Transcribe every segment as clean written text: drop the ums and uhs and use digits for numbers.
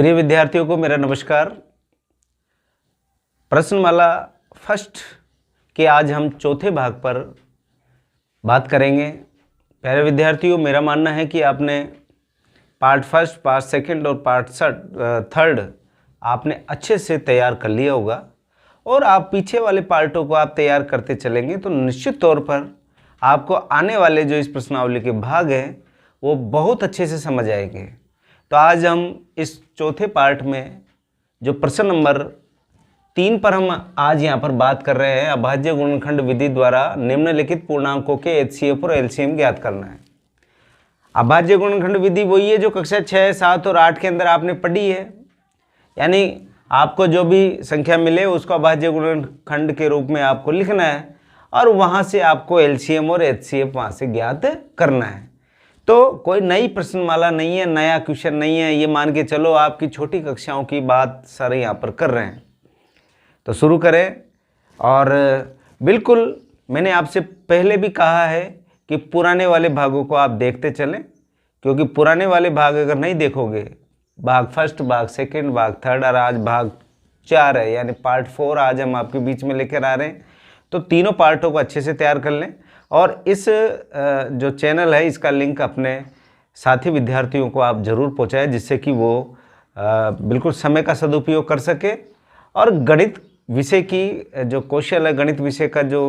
प्रिय विद्यार्थियों को मेरा नमस्कार। प्रश्नमाला फर्स्ट के आज हम चौथे भाग पर बात करेंगे। प्यारे विद्यार्थियों, मेरा मानना है कि आपने पार्ट फर्स्ट, पार्ट सेकंड और पार्ट थर्ड आपने अच्छे से तैयार कर लिया होगा और आप पीछे वाले पार्टों को आप तैयार करते चलेंगे तो निश्चित तौर पर आपको आने वाले जो इस प्रश्नावली के भाग हैं वो बहुत अच्छे से समझ आएंगे। तो आज हम इस चौथे पार्ट में जो प्रश्न नंबर 3 पर हम आज यहाँ पर बात कर रहे हैं, अभाज्य गुणनखंड विधि द्वारा निम्नलिखित पूर्णांकों के एचसीएफ और एलसीएम ज्ञात करना है। अभाज्य गुणनखंड विधि वही है जो कक्षा 6, 7 और 8 के अंदर आपने पढ़ी है। यानी आपको जो भी संख्या मिले उसको अभाज्य गुणनखंड के रूप में आपको लिखना है और वहाँ से आपको एलसीएम और एचसीएफ वहाँ से ज्ञात करना है। तो कोई नई प्रश्नमाला नहीं है, नया क्वेश्चन नहीं है, ये मान के चलो आपकी छोटी कक्षाओं की बात सारे यहाँ पर कर रहे हैं। तो शुरू करें। और बिल्कुल मैंने आपसे पहले भी कहा है कि पुराने वाले भागों को आप देखते चलें, क्योंकि पुराने वाले भाग अगर नहीं देखोगे, भाग फर्स्ट, भाग सेकंड, भाग थर्ड और आज भाग 4 है यानी पार्ट 4 आज हम आपके बीच में लेकर आ रहे हैं, तो तीनों पार्टों को अच्छे से तैयार कर लें। और इस जो चैनल है इसका लिंक अपने साथी विद्यार्थियों को आप ज़रूर पहुंचाएं, जिससे कि वो बिल्कुल समय का सदुपयोग कर सके और गणित विषय की जो कौशल है, गणित विषय का जो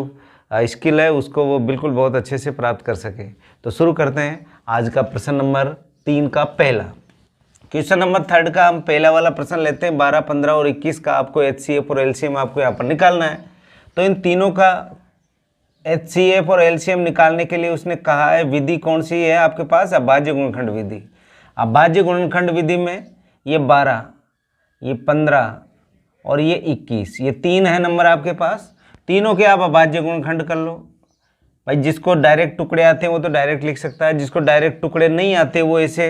स्किल है उसको वो बिल्कुल बहुत अच्छे से प्राप्त कर सके। तो शुरू करते हैं आज का प्रश्न नंबर 3 का पहला। क्वेश्चन नंबर 3 का हम पहला वाला प्रश्न लेते हैं। 12, 15 और 21 का आपको एचसीएफ और एलसीएम आपको यहाँ पर निकालना है। तो इन तीनों का एचसीएफ और एलसीएम निकालने के लिए उसने कहा है विधि कौन सी है आपके पास, अभाज्य गुणनखंड विधि। अभाज्य गुणनखंड विधि में ये 12, ये 15 और ये 21, ये 3 है नंबर आपके पास। तीनों के आप अभाज्य गुणनखंड कर लो। भाई जिसको डायरेक्ट टुकड़े आते हैं वो तो डायरेक्ट लिख सकता है, जिसको डायरेक्ट टुकड़े नहीं आते वो ऐसे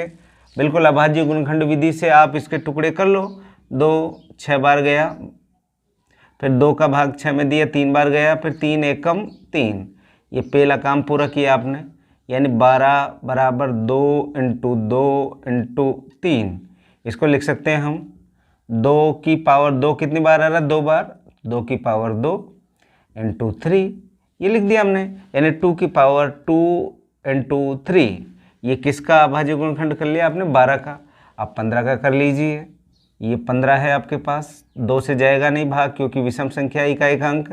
बिल्कुल अभाज्य गुणनखंड विधि से आप इसके टुकड़े कर लो। 2 6 बार गया, फिर 2 का भाग 6 में दिया, 3 बार गया, फिर 3 एकम 3। ये पहला काम पूरा किया आपने, यानी 12 बराबर 2 इंटू 2 इंटू 3। इसको लिख सकते हैं हम 2 की पावर 2 कितनी बार आ रहा है, 2 बार, 2 की पावर 2 इंटू 3, ये लिख दिया हमने, यानी 2 की पावर 2 इंटू 3। ये किसका अभाज्य गुणनखंड कर लिया आपने, 12 का। अब 15 का कर लीजिए। ये 15 है आपके पास, 2 से जाएगा नहीं भाग क्योंकि विषम संख्या का एक अंक,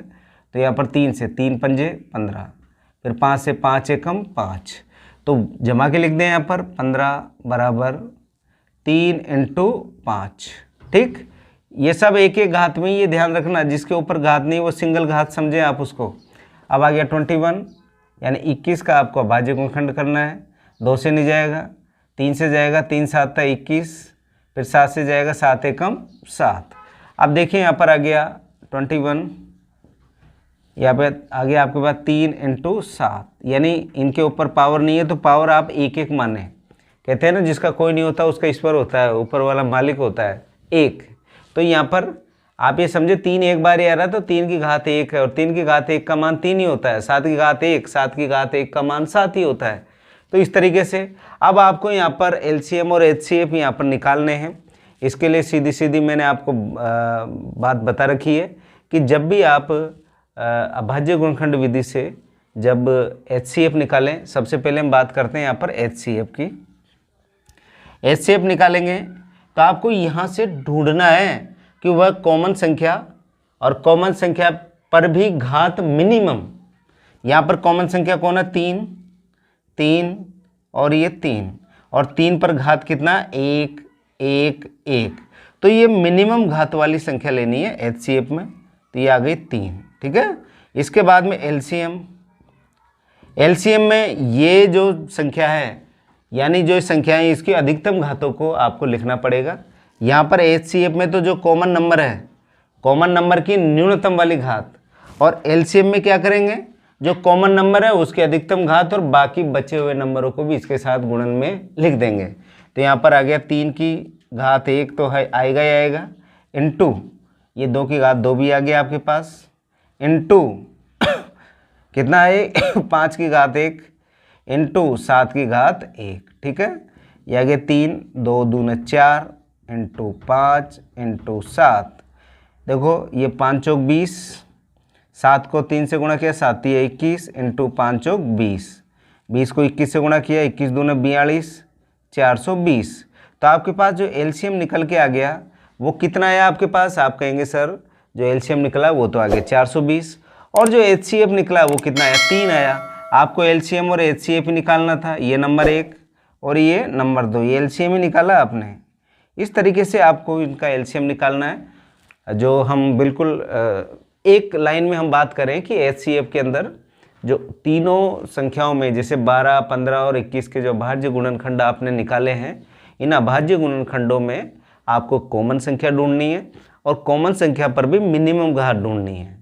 तो यहाँ पर 3 से 3 पंजे 15, फिर 5 से 5 एकम 5। तो जमा के लिख दें यहाँ पर 15 बराबर 3 इंटू 5। ठीक, ये सब एक एक घात में, ये ध्यान रखना, जिसके ऊपर घात नहीं वो सिंगल घात समझे आप उसको। अब आ गया 21, यानी 21 का आपको अभाज्य गुणनखंड करना है। 2 से नहीं जाएगा, 3 से जाएगा, 3 7 21, फिर 7 से जाएगा, 7 एकम 7। अब देखिए यहाँ पर आ गया 21, यहाँ पे आ गया आपके पास 3 इंटू 7, यानी इनके ऊपर पावर नहीं है तो पावर आप एक एक माने। कहते हैं ना जिसका कोई नहीं होता उसका ईश्वर होता है, ऊपर वाला मालिक होता है 1। तो यहाँ पर आप ये समझे 3 एक बार ही आ रहा है तो 3 की घात 1 है और 3 की घात 1 का मान 3 ही होता है। 7 की घात 1, 7 की घात 1 का मान 7 ही होता है। तो इस तरीके से अब आपको यहाँ पर एलसीएम और एचसीएफ यहाँ पर निकालने हैं। इसके लिए सीधी सीधी मैंने आपको बात बता रखी है कि जब भी आप अभाज्य गुणनखंड विधि से जब एचसीएफ निकालें, सबसे पहले हम बात करते हैं यहाँ पर एचसीएफ की। एचसीएफ निकालेंगे तो आपको यहाँ से ढूंढना है कि वह कॉमन संख्या और कॉमन संख्या पर भी घात मिनिमम। यहाँ पर कॉमन संख्या कौन है, 3 3 और ये 3, और 3 पर घात कितना, 1 1 1। तो ये मिनिमम घात वाली संख्या लेनी है एचसीएफ में, तो ये आ गई 3। ठीक है, इसके बाद में एलसीएम। एलसीएम में ये जो संख्या है, यानी जो संख्याएं इसकी अधिकतम घातों को आपको लिखना पड़ेगा। यहाँ पर एचसीएफ में तो जो कॉमन नंबर है, कॉमन नंबर की न्यूनतम वाली घात, और एलसीएम में क्या करेंगे, जो कॉमन नंबर है उसके अधिकतम घात और बाकी बचे हुए नंबरों को भी इसके साथ गुणन में लिख देंगे। तो यहाँ पर आ गया 3 की घात 1 तो है, आएगा ही आएगा, इंटू ये 2 की घात 2 भी आ गया आपके पास, इंटू कितना है 5 की घात 1 इंटू 7 की घात 1। ठीक है, ये आ गया 3, 2 दूने 4, इंटू 5 इंटू 7। देखो ये 5 चौक 20, 7 को 3 से गुणा किया, 7 ये 21 इंटू 5 चौक 20, 20 को 21 से गुणा किया, 21 दूने 42, 420। तो आपके पास जो एलसीएम निकल के आ गया वो कितना आया आपके पास? आप कहेंगे सर जो एलसीएम निकला वो तो आ गया 420, और जो एचसीएफ निकला वो कितना आया? 3 आया। आपको एलसीएम और एचसीएफ ही निकालना था, ये नंबर 1 और ये नंबर 2, ये एलसीएम ही निकाला आपने। इस तरीके से आपको इनका एलसीएम निकालना है। जो हम बिल्कुल एक लाइन में हम बात करें कि एचसीएफ के अंदर जो तीनों संख्याओं में जैसे 12, 15 और 21 के जो अभाज्य गुणनखंड आपने निकाले हैं, इन अभाज्य गुणनखंडों में आपको कॉमन संख्या ढूंढनी है और कॉमन संख्या पर भी मिनिमम घात ढूंढनी है।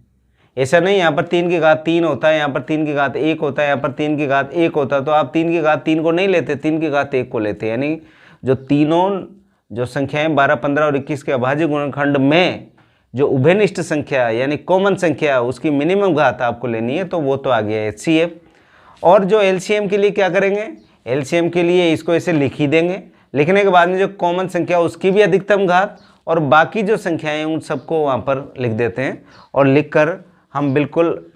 ऐसा नहीं यहाँ पर 3 की घात 3 होता है, यहाँ पर 3 की घात 1 होता है, यहाँ पर 3 की घात 1 होता है, तो आप 3 की घात 3 को नहीं लेते, 3 की घात 1 को लेते। यानी जो तीनों जो संख्याएं 12, 15 और 21 के अभाज्य गुणनखंड में जो उभयनिष्ठ संख्या यानी कॉमन संख्या उसकी मिनिमम घात आपको लेनी है, तो वो तो आ गया एचसीएफ। और जो एलसीएम के लिए क्या करेंगे? एलसीएम के लिए इसको ऐसे लिख ही देंगे, लिखने के बाद में जो कॉमन संख्या उसकी भी अधिकतम घात और बाकी जो संख्याएं उन सबको वहाँ पर लिख देते हैं, और लिखकर हम बिल्कुल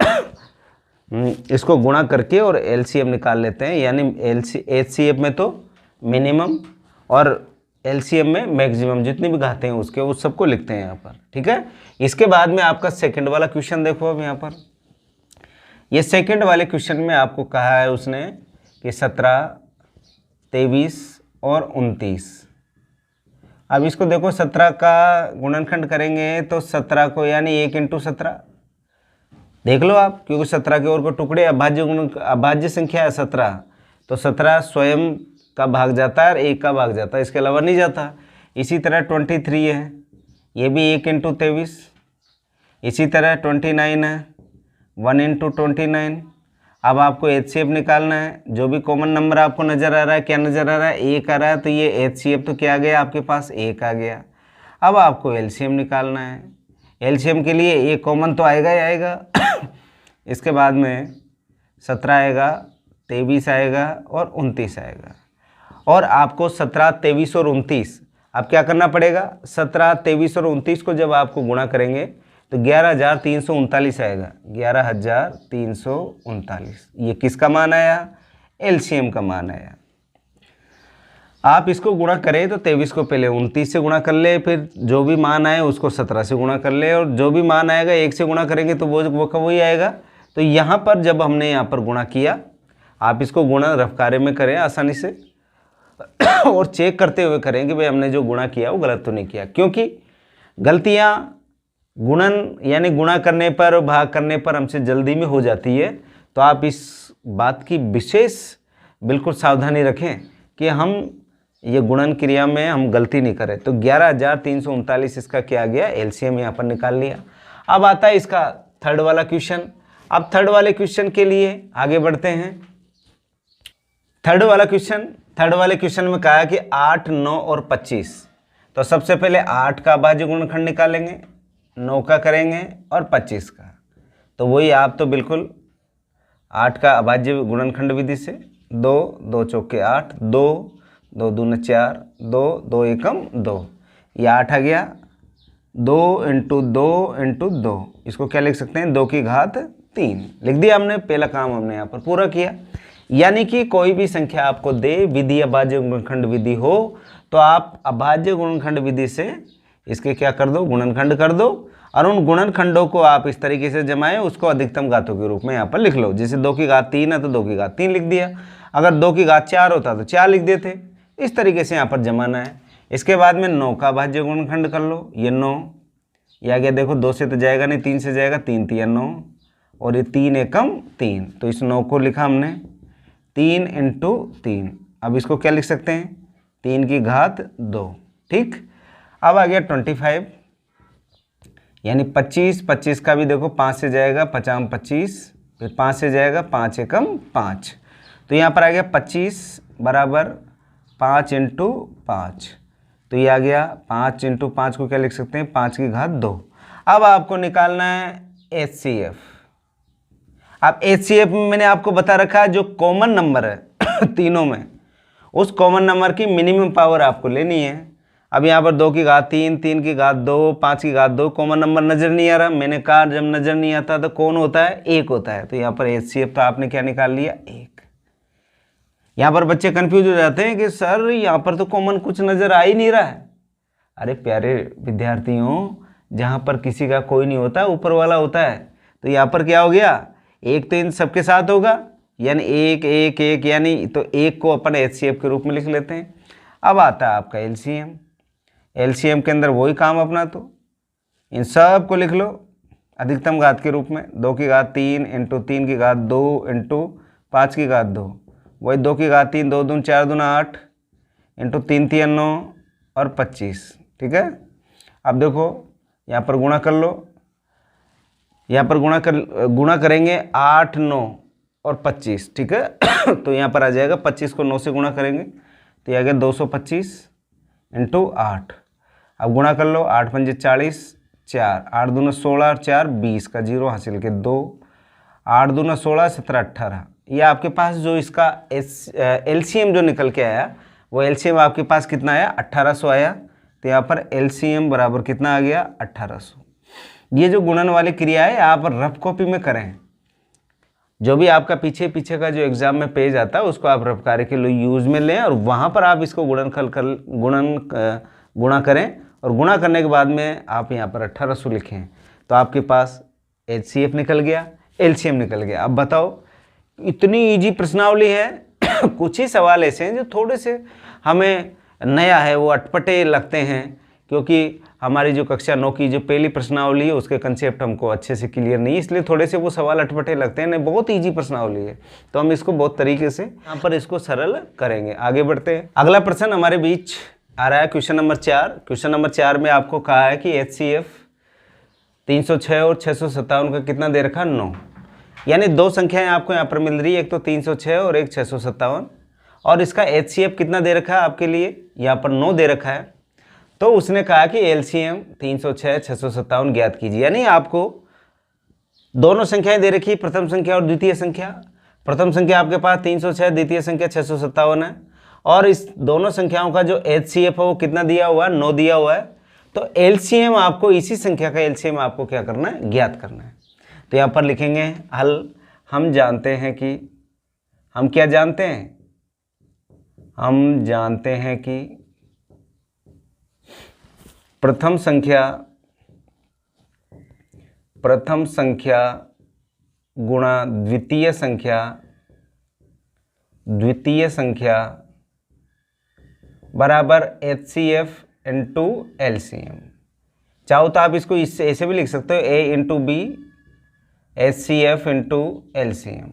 इसको गुणा करके और एलसीएम निकाल लेते हैं। यानी एचसीएफ में तो मिनिमम और एलसीएम में मैक्सिमम जितनी भी घातें हैं उसके उस सबको लिखते हैं यहाँ पर। ठीक है, इसके बाद में आपका सेकंड वाला क्वेश्चन देखो। अब यहाँ पर ये सेकंड वाले क्वेश्चन में आपको कहा है उसने कि 17, 23 और 29। अब इसको देखो, 17 का गुणनखंड करेंगे तो 17 को यानी 1 इंटू 17 देख लो आप, क्योंकि 17 के और को टुकड़े अभाज्य संख्या है 17, तो 17 स्वयं का भाग जाता है और 1 का भाग जाता है, इसके अलावा नहीं जाता। इसी तरह 23 है, ये भी 1 इंटू 23। इसी तरह 29 है, 1 इंटू 29। अब आपको एचसीएफ निकालना है। जो भी कॉमन नंबर आपको नज़र आ रहा है, क्या नज़र आ रहा है? 1 आ रहा है, तो ये एचसीएफ तो क्या आ गया आपके पास? 1 आ गया। अब आपको एलसीएम निकालना है। एलसीएम के लिए ये कॉमन तो आएगा ही आएगा इसके बाद में 17 आएगा, 23 आएगा और 29 आएगा। और आपको 17, 23 और 29 अब क्या करना पड़ेगा? 17, 23 और 29 को जब आपको गुणा करेंगे तो 11,339 आएगा। 11,339 ये किसका मान आया? एलसीएम का मान आया। आप इसको गुणा करें तो 23 को पहले 29 से गुणा कर ले, फिर जो भी मान आए उसको 17 से गुणा कर ले, और जो भी मान आएगा 1 से गुणा करेंगे तो वो का वही आएगा। तो यहाँ पर जब हमने यहाँ पर गुणा किया, आप इसको गुणा रफ कार्य में करें आसानी से और चेक करते हुए करें कि भाई हमने जो गुणा किया वो गलत तो नहीं किया, क्योंकि गलतियाँ गुणन यानी गुणा करने पर और भाग करने पर हमसे जल्दी में हो जाती है। तो आप इस बात की विशेष बिल्कुल सावधानी रखें कि हम ये गुणन क्रिया में हम गलती नहीं करें। तो 11,339 इसका क्या गया? एलसीएम यहाँ पर निकाल लिया। अब आता है इसका थर्ड वाला क्वेश्चन। अब थर्ड वाले क्वेश्चन के लिए आगे बढ़ते हैं। थर्ड वाले क्वेश्चन में कहा है कि 8, 9 और 25। तो सबसे पहले 8 का अभाज्य गुणनखंड निकालेंगे, 9 का करेंगे और 25 का। तो वही आप तो बिल्कुल 8 का अभाज्य गुणनखंड विधि से 2, 2 चौके 8, 2, 2 दूने 4, 2, 2 एकम 2, ये 8 आ गया। 2 इंटू 2 इंटू 2, इसको क्या लिख सकते हैं? 2 की घात 3 लिख दिया हमने। पहला काम हमने यहाँ पर पूरा किया। यानी कि कोई भी संख्या आपको दे, विधि अभाज्य गुणनखंड विधि हो, तो आप अभाज्य गुणनखंड विधि से इसके क्या कर दो? गुणनखंड कर दो, और उन गुणनखंडों को आप इस तरीके से जमाएं, उसको अधिकतम घातों के रूप में यहाँ पर लिख लो। जैसे 2 की घात 3 है तो 2 की घात 3 लिख दिया, अगर 2 की घात 4 होता तो 4 लिख देते। इस तरीके से यहाँ पर जमाना है। इसके बाद में 9 का अभाज्य गुणनखंड कर लो। ये 9 ये आ गया, देखो 2 से तो जाएगा नहीं, 3 से जाएगा, 3 3 9 और ये 3 एकम 3, तो इस 9 को लिखा हमने 3 इंटू 3। अब इसको क्या लिख सकते हैं? 3 की घात 2। ठीक, अब आ गया 25 यानी 25, 25 का भी देखो 5 से जाएगा, 5 25, फिर 5 से जाएगा, 5 एकम 5, तो यहाँ पर आ गया 25 बराबर 5 इंटू 5। तो ये आ गया 5 इंटू 5 को क्या लिख सकते हैं? 5 की घात 2। अब आपको निकालना है एचसीएफ। अब एचसीएफ में मैंने आपको बता रखा है जो कॉमन नंबर है तीनों में, उस कॉमन नंबर की मिनिमम पावर आपको लेनी है। अब यहाँ पर 2 की घात 3, 3 की घात 2, 5 की घात 2, कॉमन नंबर नज़र नहीं आ रहा। मैंने कहा जब नज़र नहीं आता तो कौन होता है, 1 होता है। तो यहाँ पर HCF तो आपने क्या निकाल लिया, 1। यहाँ पर बच्चे कंफ्यूज हो जाते हैं कि सर यहाँ पर तो कॉमन कुछ नज़र आ ही नहीं रहा है। अरे प्यारे विद्यार्थियों, जहाँ पर किसी का कोई नहीं होता, ऊपर वाला होता है। तो यहाँ पर क्या हो गया, 1 तो इन सबके साथ होगा, यानी 1 1 1, यानी तो 1 को अपन HCF के रूप में लिख लेते हैं। अब आता है आपका LCM। LCM के अंदर वही काम अपना, तो इन सब को लिख लो अधिकतम घात के रूप में। 2 की घात 3 इंटू 3 की घात 2 इंटू 5 की घात 2, वही 2 की घात 3, 2 दूनी 4 दूना 8 इंटू 3 3 9 और 25। ठीक है। अब देखो यहाँ पर गुणा कर लो, यहाँ पर गुणा करेंगे 8 9 और 25। ठीक है। तो यहाँ पर आ जाएगा 25 को 9 से गुणा करेंगे तो ये आ गया 225 इंटू 8। अब गुणा कर लो, 8 पंजे 40, 4 8 दूना 16 और 4 20 का 0 हासिल के 2, 8 दूना 16 17 18। ये आपके पास जो इसका LCM जो निकल के आया, वो LCM आपके पास कितना आया, 1800 आया। तो यहाँ पर LCM बराबर कितना आ गया, 1800। ये जो गुणन वाली क्रिया है आप रफ कॉपी में करें। जो भी आपका पीछे का जो एग्जाम में पेज आता है उसको आप रफ कार्य के लिए यूज में लें और वहाँ पर आप इसको गुणा करें और गुणा करने के बाद में आप यहाँ पर 1800 लिखें तो आपके पास HCF निकल गया, LCM निकल गया। अब बताओ, इतनी इजी प्रश्नावली है। कुछ ही सवाल ऐसे हैं जो थोड़े से हमें नया है, वो अटपटे लगते हैं, क्योंकि हमारी जो कक्षा 9 की जो पहली प्रश्नावली है उसके कंसेप्ट हमको अच्छे से क्लियर नहीं, इसलिए थोड़े से वो सवाल अटपटे लगते हैं। नहीं, बहुत इजी प्रश्नावली है, तो हम इसको बहुत तरीके से यहाँ पर इसको सरल करेंगे। आगे बढ़ते हैं। अगला प्रश्न हमारे बीच आ रहा है क्वेश्चन नंबर 4। क्वेश्चन नंबर 4 में आपको कहा है कि HCF 306 और 657 का कितना दे रखा, 9। यानी दो संख्याएं आपको यहाँ पर मिल रही है, एक तो 306 और एक 657, और इसका HCF कितना दे रखा है आपके लिए, यहाँ पर 9 दे रखा है। तो उसने कहा कि LCM 306 657 ज्ञात कीजिए। यानी आपको दोनों संख्याएं दे रखी है, प्रथम संख्या और द्वितीय संख्या। प्रथम संख्या आपके पास 306, द्वितीय संख्या 657 है, और इस दोनों संख्याओं का जो HCF है वो कितना दिया हुआ है, 9 दिया हुआ है। तो LCM आपको, इसी संख्या का LCM आपको क्या करना है, ज्ञात करना है। तो यहाँ पर लिखेंगे हल। हम जानते हैं कि, हम क्या जानते हैं, हम जानते हैं कि प्रथम संख्या गुणा द्वितीय संख्या बराबर HCF इंटू LCM। चाहो तो आप इसको इससे ऐसे भी लिख सकते हो, A into B HCF into LCM,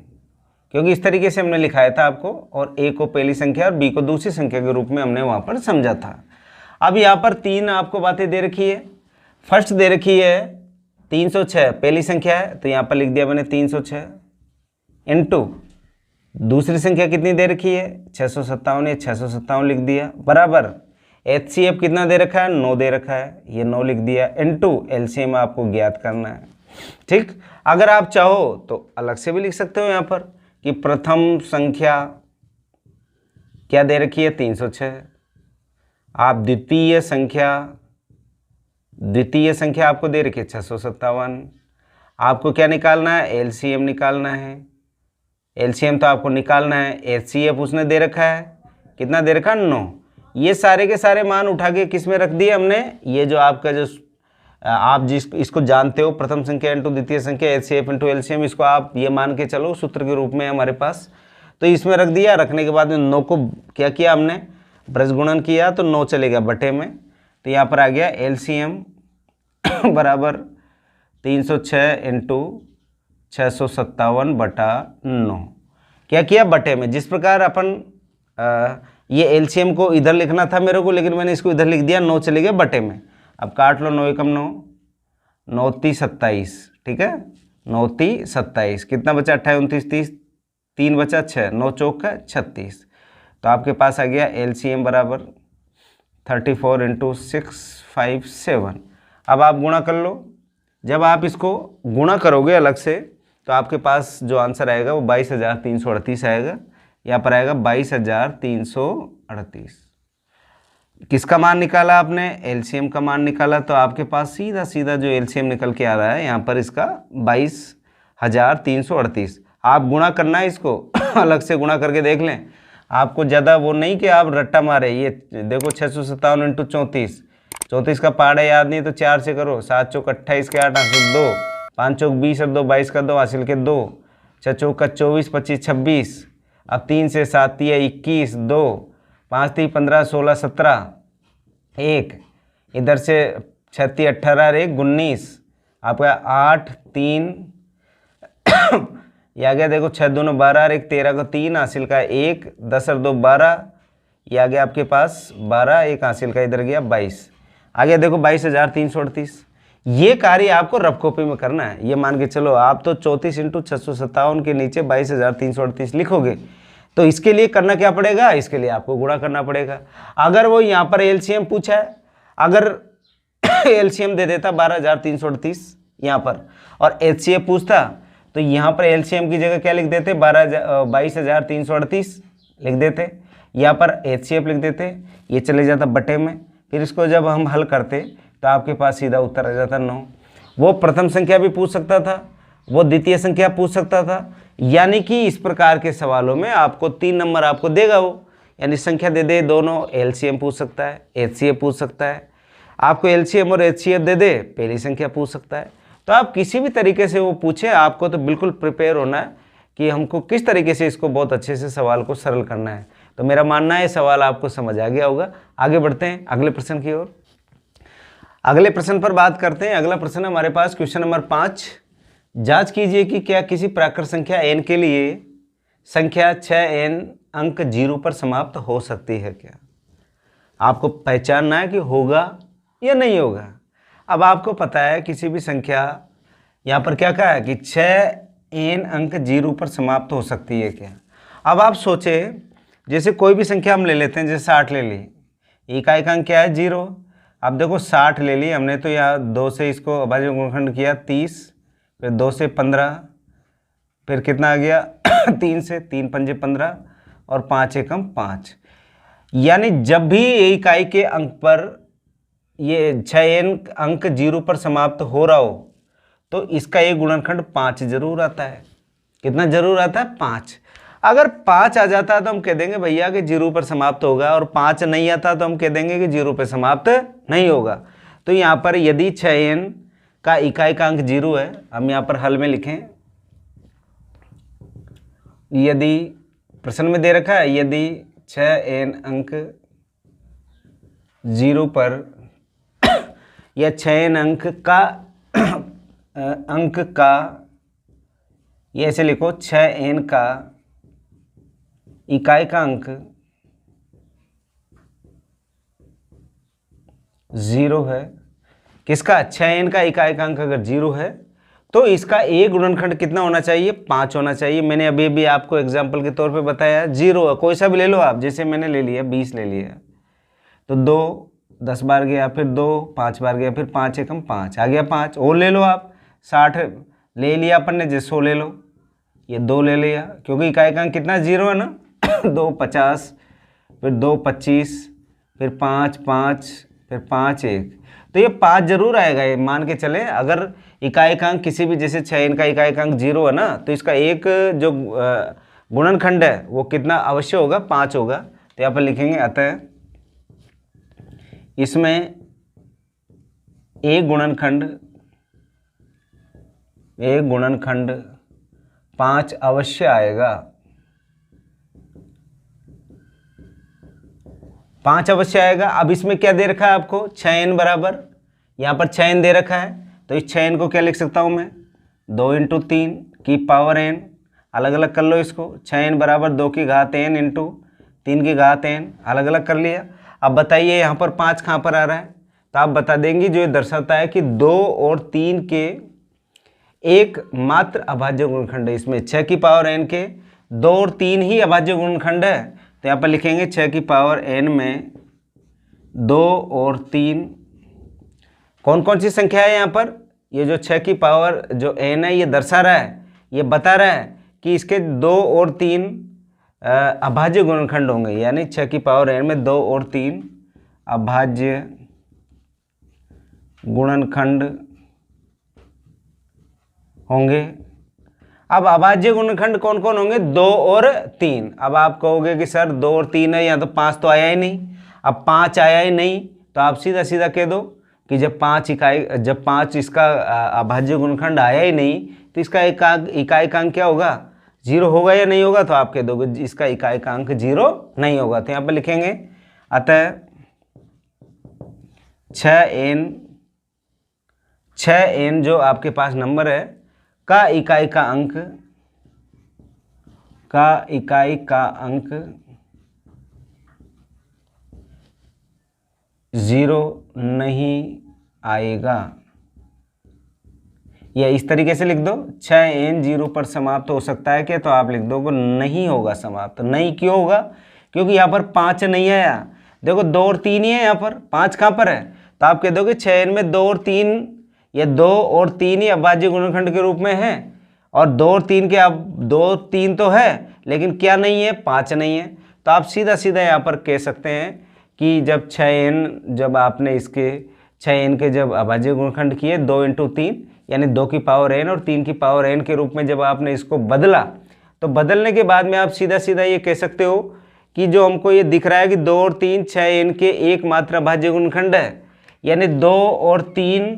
क्योंकि इस तरीके से हमने लिखाया था आपको, और A को पहली संख्या और B को दूसरी संख्या के रूप में हमने वहाँ पर समझा था। अब यहाँ पर 3 आपको बातें दे रखी है। फर्स्ट दे रखी है 306, पहली संख्या है, तो यहाँ पर लिख दिया मैंने 306, इंटू दूसरी संख्या कितनी दे रखी है, 657, ये 657 लिख दिया, बराबर HCF कितना दे रखा है, 9 दे रखा है, ये 9 लिख दिया, इंटू LCM आपको ज्ञात करना है। ठीक। अगर आप चाहो तो अलग से भी लिख सकते हो यहाँ पर कि प्रथम संख्या क्या दे रखी है, 306, आप द्वितीय संख्या आपको दे रखी है 657। आपको क्या निकालना है, LCM निकालना है। LCM तो आपको निकालना है, HCF उसने दे रखा है, कितना दे रखा है, 9। ये सारे के सारे मान उठा के किस में रख दिए हमने, ये जो आपका जो आप इसको जानते हो, प्रथम संख्या इंटू द्वितीय संख्या HCF इंटू LCM, इसको आप ये मान के चलो सूत्र के रूप में हमारे पास, तो इसमें रख दिया। रखने के बाद में 9 को क्या किया हमने, ब्रज गुणन किया, तो 9 चलेगा बटे में, तो यहाँ पर आ गया LCM बराबर 306 इंटू 657 बटा 9। क्या किया, बटे में। जिस प्रकार अपन ये LCM को इधर लिखना था मेरे को, लेकिन मैंने इसको इधर लिख दिया, 9 चले गए बटे में। अब काट लो, 9 एकम 9, 9 तीस 27, ठीक है, 9 तीस 27, कितना बचा, 28 29 30, 3 बचा 6, 9 चौक का 36। तो आपके पास आ गया LCM बराबर 34 इंटू 657। अब आप गुणा कर लो। जब आप इसको गुणा करोगे अलग से तो आपके पास जो आंसर आएगा वो 22,338 आएगा। यहाँ पर आएगा 22,338। किसका मान निकाला आपने, एलसीएम का मान निकाला, तो आपके पास सीधा सीधा जो एलसीएम निकल के आ रहा है यहाँ पर इसका 22,338। आप गुणा करना है इसको अलग से गुणा करके देख लें, आपको ज़्यादा वो नहीं कि आप रट्टा मारे। ये देखो 657 इंटू 34, 34 का पहाड़ा याद नहीं तो 4 से करो, 7 चौक 28 के 8 2, 5 चौक 20 और 2 22 का 2 हासिल के 2, 6 चौक 24 25 26, अब 3 से 7 तिया 21, 2 5 3 15 16 17, 1 इधर से 36 18 1 19, आपका 8 3 ये आ गया, देखो 6 2 12 और 1 13 का 3 हासिल का 1, 10 और 2 12, ये आ गया आपके पास 12, 1 हासिल का इधर गया 22, आ गया देखो 22,338। ये कार्य आपको रफ कॉपी में करना है। ये मान के चलो आप तो 34 इंटू 657 के नीचे 22,338 लिखोगे, तो इसके लिए करना क्या पड़ेगा, इसके लिए आपको गुणा करना पड़ेगा। अगर वो यहाँ पर एलसीएम पूछा है, अगर एलसीएम दे देता 12,338 यहाँ पर और एचसीएफ पूछता, तो यहाँ पर एलसीएम की जगह क्या लिख देते, 22,338 लिख देते, यहाँ पर एचसीएफ लिख देते, ये चले जाता बटे में, फिर इसको जब हम हल करते तो आपके पास सीधा उत्तर आ जाता 9। वो प्रथम संख्या भी पूछ सकता था, वो द्वितीय संख्या पूछ सकता था, यानी कि इस प्रकार के सवालों में आपको 3 नंबर आपको देगा वो, यानी संख्या दे दे दोनों, एलसीएम पूछ सकता है, एचसीएफ पूछ सकता है, आपको एलसीएम और एचसीएफ दे दे पहली संख्या पूछ सकता है। तो आप किसी भी तरीके से वो पूछे, आपको तो बिल्कुल प्रिपेयर होना है कि हमको किस तरीके से इसको बहुत अच्छे से सवाल को सरल करना है। तो मेरा मानना है सवाल आपको समझ आ गया होगा। आगे बढ़ते हैं अगले प्रश्न की ओर। अगले प्रश्न पर बात करते हैं। अगला प्रश्न हमारे पास क्वेश्चन नंबर 5, जांच कीजिए कि क्या किसी प्राकृत संख्या n के लिए संख्या 6n अंक 0 पर समाप्त हो सकती है क्या। आपको पहचानना है कि होगा या नहीं होगा। अब आपको पता है किसी भी संख्या, यहाँ पर क्या कहा है कि 6n अंक 0 पर समाप्त हो सकती है क्या। अब आप सोचे, जैसे कोई भी संख्या हम ले लेते हैं, जैसे 60 ले ली, इकाई का अंक क्या है 0। अब देखो 60 ले ली हमने, तो यहाँ 2 से इसको अभाज्य गुणनखंड किया 30, फिर 2 से 15, फिर कितना आ गया 3 से 3 पंजे 15 और 5 एकम 5। यानी जब भी इकाई के अंक पर ये 6n अंक 0 पर समाप्त हो रहा हो, तो इसका एक गुणनखंड 5 जरूर आता है। कितना जरूर आता है 5। अगर 5 आ जाता है तो हम कह देंगे भैया कि 0 पर समाप्त होगा, और 5 नहीं आता तो हम कह देंगे कि 0 पर समाप्त नहीं होगा। तो यहाँ पर यदि 6n का इकाई का अंक 0 है, हम यहाँ पर हल में लिखें, यदि प्रश्न में दे रखा है यदि 6n अंक 0 पर या 6n अंक का ये ऐसे लिखो, 6n का इकाई का अंक 0 है। किसका, 6n का इकाई का अंक अगर 0 है तो इसका एक गुणनखंड कितना होना चाहिए, 5 होना चाहिए। मैंने अभी भी आपको एग्जाम्पल के तौर पे बताया, 0 कोई सा भी ले लो आप, जैसे मैंने ले लिया 20 ले लिया, तो 2 10 बार गया, फिर 2 5 बार गया, फिर 5 एकम 5 आ गया 5। और ले लो आप 60 ले लिया अपन ने, जैसे 100 ले लो, ये 2 ले लिया, क्योंकि इकाई का अंक कितना 0 है ना 2 50, फिर 2 25, फिर 5 5, फिर 5 1, तो ये 5 जरूर आएगा। ये मान के चले, अगर इकाई का अंक किसी भी, जैसे 6n का इकाई का अंक 0 है ना, तो इसका एक जो गुणनखंड है वो कितना अवश्य होगा, 5 होगा। तो यहाँ पर लिखेंगे, अतः इसमें एक गुणनखंड 5 अवश्य आएगा, 5 अवश्य आएगा। अब इसमें क्या दे रखा है आपको, 6n बराबर, यहाँ पर 6n दे रखा है, तो इस 6n को क्या लिख सकता हूँ मैं, 2 इंटू 3 की पावर n, अलग अलग कर लो इसको, 6n बराबर 2 की घात n इंटू 3 की घात n, अलग अलग कर लिया। अब बताइए यहाँ पर 5 कहाँ पर आ रहा है, तो आप बता देंगे जो ये दर्शाता है कि 2 और 3 के एक मात्र अभाज्य गुणनखंड है। इसमें 6 की पावर n के 2 और 3 ही अभाज्य गुणनखंड है, तो यहाँ पर लिखेंगे 6 की पावर n में 2 और 3 कौन कौन सी संख्या है। यहाँ पर ये जो 6 की पावर जो n है, ये दर्शा रहा है, ये बता रहा है कि इसके 2 और 3 अभाज्य गुणनखंड होंगे, यानी 6 की पावर n में 2 और 3 अभाज्य गुणनखंड होंगे। अब अभाज्य गुणनखंड कौन कौन होंगे? 2 और 3। अब आप कहोगे कि सर 2 और 3 है, यहाँ तो 5 तो आया ही नहीं। अब 5 आया ही नहीं तो आप सीधा सीधा कह दो कि जब 5 इसका अभाज्य गुणनखंड आया ही नहीं तो इसका इकाईकांक क्या होगा? 0 होगा या नहीं होगा? तो आप कह दोगे इसका इकाईकांक 0 नहीं होगा। तो यहाँ पर लिखेंगे अतः 6n जो आपके पास नंबर है का इकाई का अंक 0 नहीं आएगा। या इस तरीके से लिख दो 6n 0 पर समाप्त हो सकता है क्या? तो आप लिख दो नहीं होगा समाप्त। नहीं क्यों होगा? क्योंकि यहाँ पर 5 नहीं आया। देखो 2 और 3 ही है, यहाँ पर 5 कहाँ पर है? तो आप कह दोगे 6n में 2 और 3 या 2 और 3 ही अभाज्य गुणनखंड के रूप में है। और 2 और 3 के अब 2 3 तो है लेकिन क्या नहीं है? 5 नहीं है। तो आप सीधा सीधा यहाँ पर कह सकते हैं कि जब 6n जब आपने इसके 6n के जब अभाज्य गुणनखंड किए 2 × 3 यानी 2 की पावर n और 3 की पावर n के रूप में जब आपने इसको बदला तो बदलने के बाद में आप सीधा सीधा ये कह सकते हो कि जो हमको ये दिख रहा है कि 2 और 3 6n के एकमात्र अभाज्य गुणनखंड है। यानी 2 और 3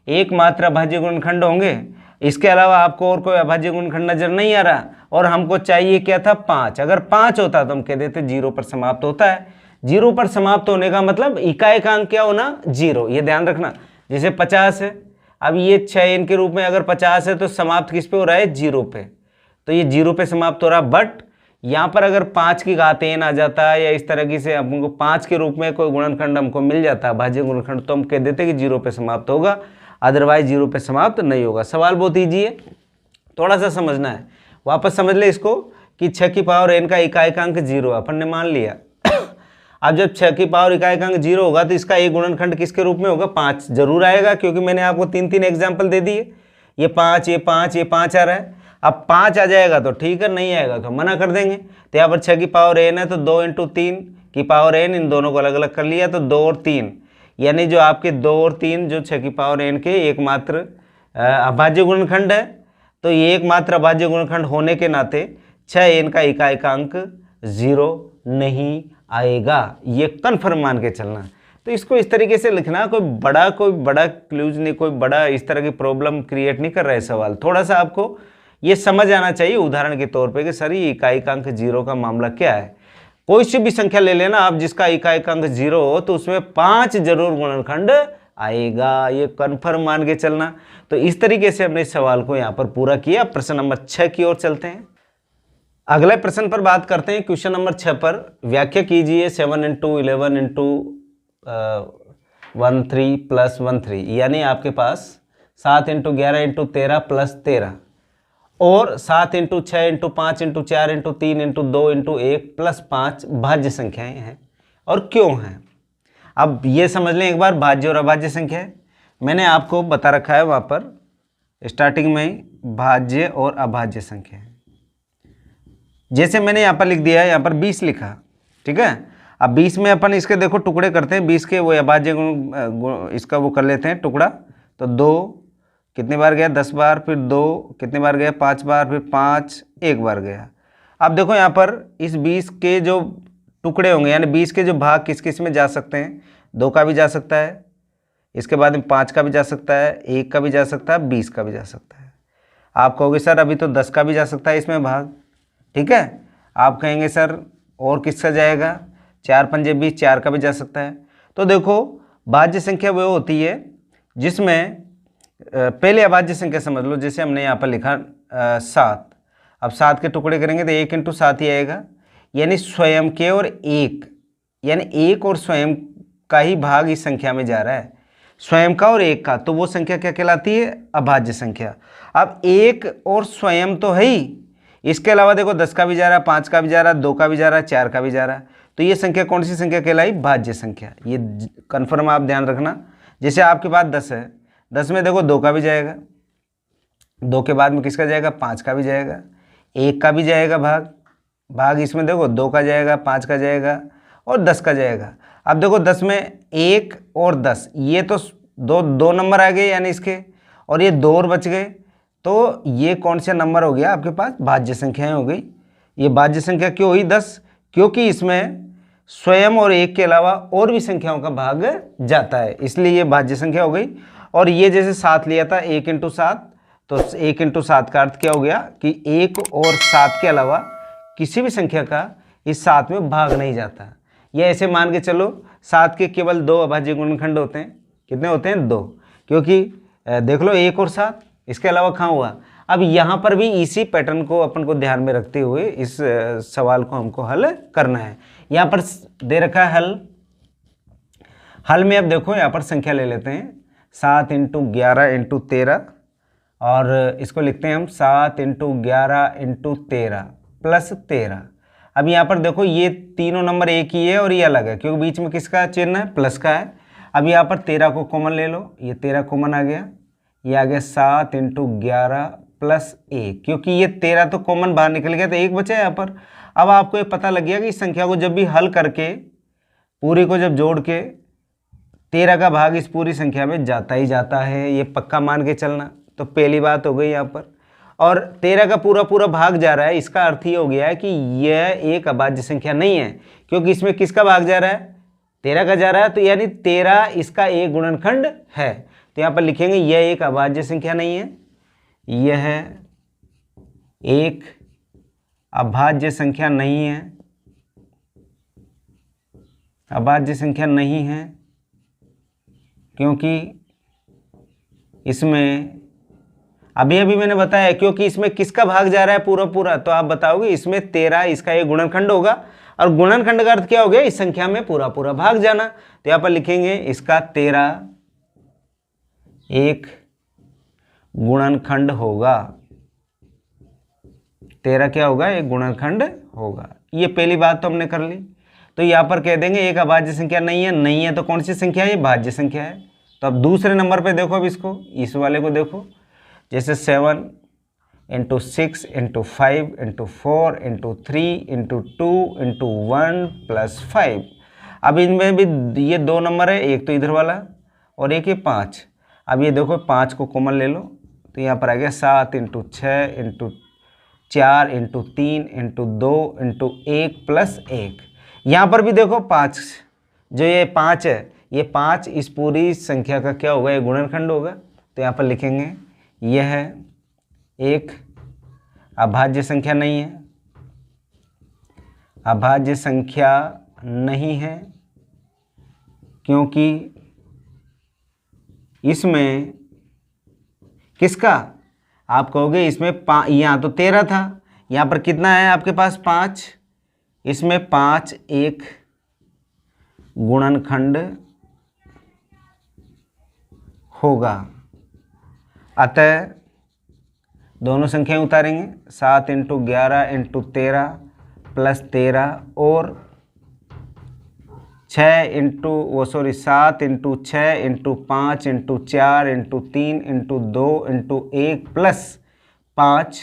एकमात्र अभाज्य गुणनखंड होंगे। इसके अलावा आपको और कोई अभाज्य गुणनखंड नजर नहीं आ रहा। और हमको चाहिए क्या था? 5। अगर 5 होता तो हम कह देते 0 पर समाप्त होता है। 0 पर समाप्त होने का मतलब इकाईकांक क्या होना? 0। ये ध्यान रखना। जैसे 50 है, अब ये 6n के रूप में अगर 50 है तो समाप्त किस पे हो रहा है? 0 पे। तो ये 0 पे समाप्त हो रहा है। बट यहाँ पर अगर 5 की घात n आ जाता है या इस तरह से हमको 5 के रूप में कोई गुणनखंड हमको मिल जाता है अभाज्य गुणनखंड, तो हम कह देते कि 0 पे समाप्त होगा, अदरवाइज 0 पे समाप्त नहीं होगा। सवाल बहुत ईजी है, थोड़ा सा समझना है। वापस समझ ले इसको कि 6 की पावर n का इकाईकांक 0 अपन ने मान लिया। अब जब 6 की पावर इकाईकांक 0 होगा तो इसका एक गुणनखंड किसके रूप में होगा? 5 जरूर आएगा, क्योंकि मैंने आपको 3 एग्जाम्पल दे दिए। ये 5 ये 5 ये 5 आ रहा है। अब 5 आ जाएगा तो ठीक है, नहीं आएगा तो मना कर देंगे। तो यहाँ पर 6 की पावर n है तो 2 × 3 की पावर n, इन दोनों को अलग अलग कर लिया तो 2 और 3, यानी जो आपके 2 और 3 जो 6 की पावर n के एकमात्र अभाज्य गुणनखंड है। तो ये एकमात्र अभाज्य गुणनखंड होने के नाते 6n का इकाईकांक 0 नहीं आएगा। ये कन्फर्म मान के चलना। तो इसको इस तरीके से लिखना। कोई बड़ा क्लूज नहीं, कोई बड़ा इस तरह की प्रॉब्लम क्रिएट नहीं कर रहा है सवाल। थोड़ा सा आपको ये समझ आना चाहिए उदाहरण के तौर पे कि सर ये इकाईकांक 0 का मामला क्या है। कोई सी भी संख्या ले लेना आप जिसका इकाईकांक 0 हो तो उसमें 5 जरूर गुणनखंड आएगा। ये कन्फर्म मान के चलना। तो इस तरीके से हमने इस सवाल को यहाँ पर पूरा किया। प्रश्न नंबर 6 की ओर चलते हैं। अगले प्रश्न पर बात करते हैं। क्वेश्चन नंबर 6 पर व्याख्या कीजिए 7 × 11 × 13 + 13, यानी आपके पास 7 × 11 × 13 + 13 और 7 × 6 × 5 × 4 × 3 × 2 × 1 + 5 भाज्य संख्याएं हैं और क्यों हैं। अब ये समझ लें एक बार, भाज्य और अभाज्य संख्या है। मैंने आपको बता रखा है वहाँ पर स्टार्टिंग में ही भाज्य और अभाज्य संख्या है। जैसे मैंने यहाँ पर लिख दिया है, यहाँ पर 20 लिखा, ठीक है। अब 20 में अपन इसके देखो टुकड़े करते हैं। 20 के वो अभाज्य गुण इसका वो कर लेते हैं टुकड़ा। तो 2 कितने बार गया? 10 बार। फिर 2 कितने बार गया? 5 बार। फिर 5 1 बार गया। अब देखो यहाँ पर इस 20 के जो टुकड़े होंगे यानी 20 के जो भाग किस किस में जा सकते हैं? 2 का भी जा सकता है, इसके बाद में 5 का भी जा सकता है, 1 का भी जा सकता है, 20 का भी जा सकता है। आप कहोगे सर अभी तो 10 का भी जा सकता है इसमें भाग, ठीक है। आप कहेंगे सर और किसका जाएगा? 4 × 5 = 20, 4 का भी जा सकता है। तो देखो भाज्य संख्या वो होती है जिसमें पहले अभाज्य संख्या समझ लो। जैसे हमने यहाँ पर लिखा 7। अब 7 के टुकड़े करेंगे तो 1 × 7 ही आएगा, यानी स्वयं के और 1, यानी 1 और स्वयं का ही भाग इस संख्या में जा रहा है, स्वयं का और 1 का। तो वो संख्या क्या कहलाती है? अभाज्य संख्या। अब 1 और स्वयं तो है ही, इसके अलावा देखो 10 का भी जा रहा है, 5 का भी जा रहा है, 2 का भी जा रहा है, 4 का भी जा रहा है। तो ये संख्या कौन सी संख्या कहलाई? भाज्य संख्या। ये कन्फर्म आप ध्यान रखना। जैसे आपके पास 10 है, 10 में देखो 2 का भी जाएगा, 2 के बाद में किसका जाएगा? 5 का भी जाएगा, 1 का भी जाएगा भाग इसमें देखो 2 का जाएगा, 5 का जाएगा और 10 का जाएगा। अब देखो 10 में 1 और 10, ये तो दो नंबर आ गए यानी इसके, और ये 2 और बच गए। तो ये कौन सा नंबर हो गया आपके पास? भाज्य संख्याएं हो गई। ये भाज्य संख्या क्यों हुई 10? क्योंकि इसमें स्वयं और 1 के अलावा और भी संख्याओं का भाग जाता है, इसलिए ये भाज्य संख्या हो गई। और ये जैसे 7 लिया था 1 × 7, तो 1 × 7 का अर्थ क्या हो गया कि 1 और 7 के अलावा किसी भी संख्या का इस 7 में भाग नहीं जाता। ये ऐसे मान के चलो 7 के केवल 2 अभाज्य गुणनखंड होते हैं। कितने होते हैं? 2, क्योंकि देख लो 1 और 7, इसके अलावा कहाँ हुआ। अब यहाँ पर भी इसी पैटर्न को अपन को ध्यान में रखते हुए इस सवाल को हमको हल करना है। यहाँ पर दे रखा है हल में अब देखो यहाँ पर संख्या ले लेते हैं 7 × 11 × 13, और इसको लिखते हैं हम 7 × 11 × 13 + 13। अब यहाँ पर देखो ये तीनों नंबर एक ही है और ये अलग है, क्योंकि बीच में किसका चिन्ह है? प्लस का है। अब यहाँ पर 13 को कॉमन ले लो, ये 13 कॉमन आ गया, ये आ गया 7 × 11 + 1, क्योंकि ये 13 तो कॉमन बाहर निकल गया तो 1 बचा है यहाँ पर। अब आपको ये पता लग गया कि इस संख्या को जब भी हल करके पूरी को जब जोड़ के 13 का भाग इस पूरी संख्या में जाता ही जाता है, ये पक्का मान के चलना। तो पहली बात हो गई यहाँ पर। और 13 का पूरा भाग जा रहा है, इसका अर्थ ये हो गया है कि यह एक अभाज्य संख्या नहीं है, क्योंकि इसमें किसका भाग जा रहा है? 13 का जा रहा है, तो यानी 13 इसका एक गुणनखंड है। तो यहाँ पर लिखेंगे यह एक अभाज्य संख्या नहीं है, यह एक अभाज्य संख्या नहीं है, अभाज्य संख्या नहीं है, क्योंकि इसमें अभी मैंने बताया, क्योंकि इसमें किसका भाग जा रहा है पूरा, तो आप बताओगे इसमें 13 इसका एक गुणनखंड होगा, और गुणनखंड का अर्थ क्या हो गया? इस संख्या में पूरा भाग जाना। तो यहाँ पर लिखेंगे इसका 13 एक गुणनखंड होगा, 13 क्या होगा? एक गुणनखंड होगा। ये पहली बात तो हमने कर ली। तो यहाँ पर कह देंगे एक अभाज्य संख्या नहीं है, तो कौन सी संख्या है? ये भाज्य संख्या है। तो अब दूसरे नंबर पे देखो, अब इसको, इस वाले को देखो, जैसे 7 × 6 × 5 × 4 × 3 × 2 × 1 + 5। अब इनमें भी ये 2 नंबर है, एक तो इधर वाला और एक ये 5। अब ये देखो 5 को कॉमन ले लो, तो यहाँ पर आ गया 7 × 6 × 4 × 3 × 2 × 1 + 1। यहाँ पर भी देखो 5, जो ये 5 है, ये 5 इस पूरी संख्या का क्या होगा? ये गुणनखंड होगा। तो यहाँ पर लिखेंगे यह एक अभाज्य संख्या नहीं है, अभाज्य संख्या नहीं है, क्योंकि इसमें किसका? आप कहोगे इसमें यहाँ तो 13 था, यहाँ पर कितना है आपके पास? 5। इसमें 5 एक गुणनखंड होगा। अतः दोनों संख्याएं उतारेंगे, 7 × 11 × 13 + 13 और 7 × 6 × 5 × 4 × 3 × 2 × 1 + 5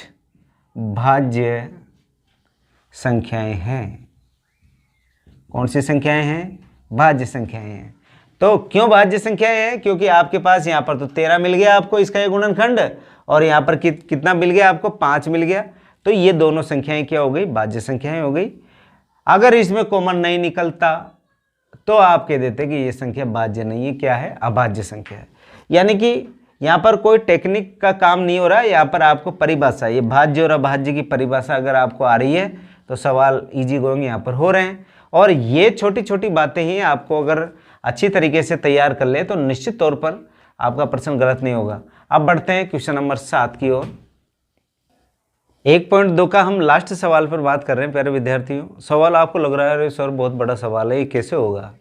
भाज्य संख्याएं हैं। कौन सी संख्याएं हैं? भाज्य संख्याएं हैं। तो क्यों भाज्य संख्याएं हैं? क्योंकि आपके पास यहाँ पर तो 13 मिल गया आपको इसका एक गुणनखंड, और यहाँ पर कितना मिल गया आपको? 5 मिल गया। तो ये दोनों संख्याएं क्या हो गई? भाज्य संख्याएं हो गई। अगर इसमें कॉमन नहीं निकलता तो आप कह देते कि ये संख्या भाज्य नहीं है, क्या है? अभाज्य संख्या है। यानी कि यहाँ पर कोई टेक्निक का काम नहीं हो रहा है, यहाँ पर आपको परिभाषा, ये भाज्य और अभाज्य की परिभाषा अगर आपको आ रही है तो सवाल इजी गोइंग यहाँ पर हो रहे हैं। और ये छोटी छोटी बातें ही आपको अगर अच्छी तरीके से तैयार कर ले तो निश्चित तौर पर आपका प्रश्न गलत नहीं होगा। अब बढ़ते हैं क्वेश्चन नंबर 7 की ओर। 1.2 का हम लास्ट सवाल पर बात कर रहे हैं प्यारे विद्यार्थियों। सवाल आपको लग रहा है सर बहुत बड़ा सवाल है, ये कैसे होगा?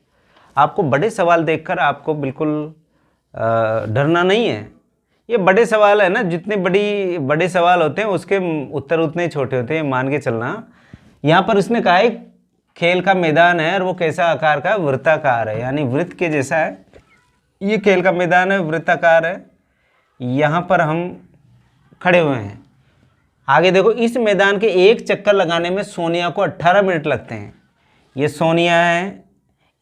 आपको बड़े सवाल देखकर आपको बिल्कुल डरना नहीं है। ये बड़े सवाल है ना, जितने बड़े सवाल होते हैं उसके उत्तर उतने ही छोटे होते हैं, मान के चलना। यहाँ पर उसने कहा है खेल का मैदान है और वो कैसा आकार का? वृत्ताकार है, यानी वृत्त के जैसा है। ये खेल का मैदान है, वृत्ताकार है। यहाँ पर हम खड़े हुए हैं। आगे देखो, इस मैदान के एक चक्कर लगाने में सोनिया को 18 मिनट लगते हैं। ये सोनिया है,